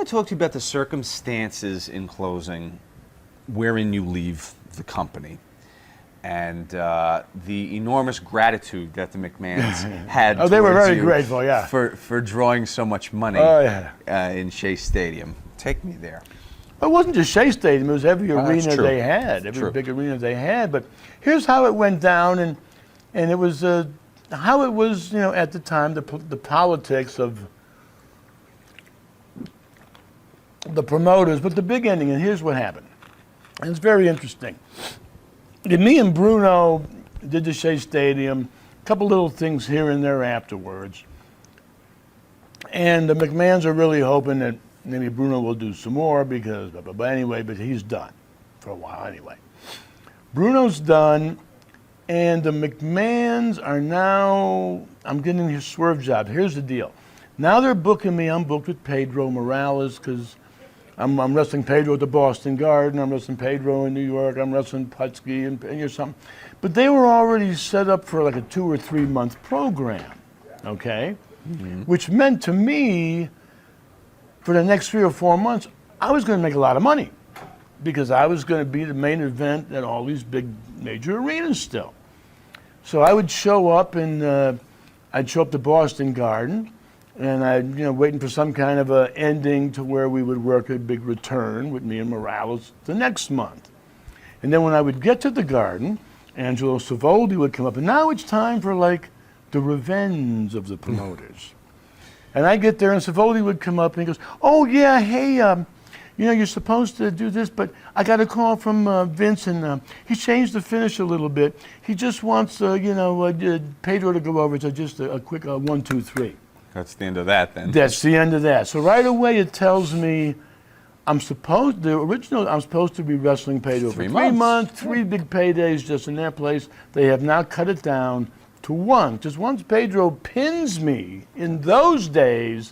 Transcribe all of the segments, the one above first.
I talked to you about the circumstances in closing wherein you leave the company and the enormous gratitude that the McMahons had Oh, they were towards very you grateful, yeah. for drawing so much money in Shea Stadium. Take me there. It wasn't just Shea Stadium, it was every arena true. they had, every True. big arena they had. But here's how it went down, and it was how it was, at the time, the politics of the promoters, but the big ending, and here's what happened. And it's very interesting. Me and Bruno did the Shea Stadium, a couple little things here and there afterwards. And the McMahons are really hoping that maybe Bruno will do some more because blah, blah, blah. Anyway, but he's done for a while anyway. Bruno's done, and the McMahons are now, I'm getting his swerve job. Here's the deal. Now they're booking me, I'm booked with Pedro Morales because I'm wrestling Pedro at the Boston Garden, I'm wrestling Pedro in New York, I'm wrestling Putski and something. But they were already set up for like a 2 or 3 month program, okay? Mm-hmm. Which meant to me, for the next 3 or 4 months, I was going to make a lot of money because I was going to be the main event at all these big major arenas still. So I would show up and I'd show up to Boston Garden and I'd, waiting for some kind of a ending to where we would work a big return with me and Morales the next month. And then when I would get to the Garden, Angelo Savoldi would come up, and now it's time for like the revenge of the promoters. And I get there, and Savoldi would come up, and he goes, "Oh yeah, hey, you're supposed to do this, but I got a call from Vince, and he changed the finish a little bit. He just wants, Pedro to go over to just a quick 1, 2, 3." That's the end of that, then. That's the end of that. So right away, it tells me I'm supposed to be wrestling Pedro for 3 months, 3 big paydays just in their place. They have now cut it down to 1. Just once Pedro pins me, in those days,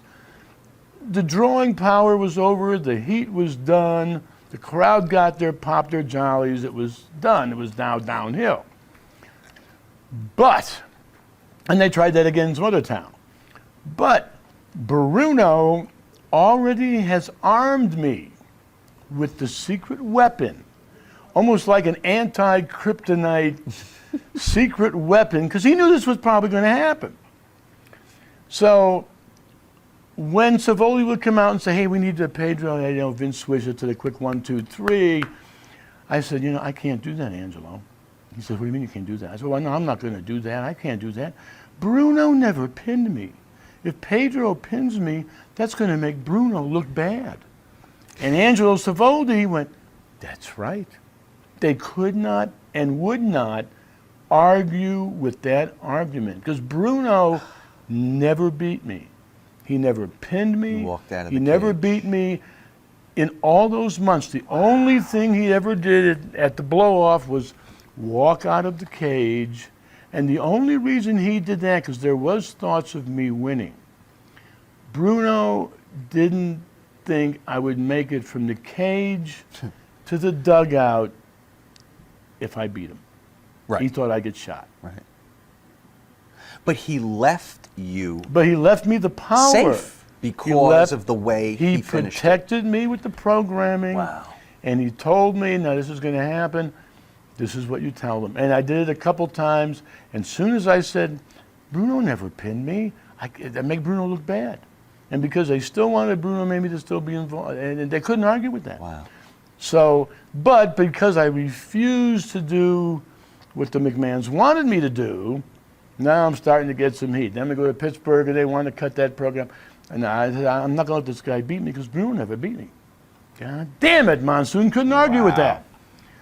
the drawing power was over, the heat was done, the crowd got their pop, their jollies, it was done. It was now downhill. But, and they tried that again in some other town. But Bruno already has armed me with the secret weapon, almost like an anti-kryptonite secret weapon, because he knew this was probably going to happen. So when Savoldi would come out and say, "Hey, we need to Pedro, Vince switch it to the quick 1, 2, 3," I said, "I can't do that, Angelo." He said, "What do you mean you can't do that?" I said, "Well, no, I'm not going to do that. I can't do that. Bruno never pinned me. If Pedro pins me, that's going to make Bruno look bad." And Angelo Savoldi went, "That's right." They could not and would not argue with that argument because Bruno never beat me. He never pinned me. He never beat me. In all those months, the only thing he ever did at the blow-off was walk out of the cage. And the only reason he did that, because there was thoughts of me winning. Bruno didn't think I would make it from the cage to the dugout if I beat him. Right. He thought I'd get shot. Right. But he left you. But he left me the power. Safe because of the way he finished He protected me with the programming. Wow. And he told me, "Now this is going to happen. This is what you tell them." And I did it a couple times. And as soon as I said, "Bruno never pinned me," that made Bruno look bad. And because they still wanted Bruno maybe to still be involved, and they couldn't argue with that. Wow. So, but because I refused to do what the McMahons wanted me to do, now I'm starting to get some heat. Then we go to Pittsburgh, and they want to cut that program. And I said, "I'm not going to let this guy beat me because Bruno never beat me." God damn it, Monsoon couldn't argue with that.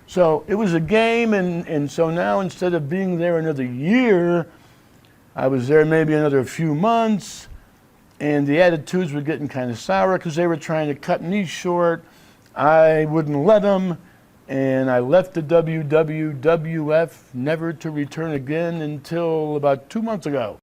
So it was a game, and so now instead of being there another year, I was there maybe another few months, and the attitudes were getting kind of sour because they were trying to cut me short. I wouldn't let them, and I left the WWF never to return again until about 2 months ago.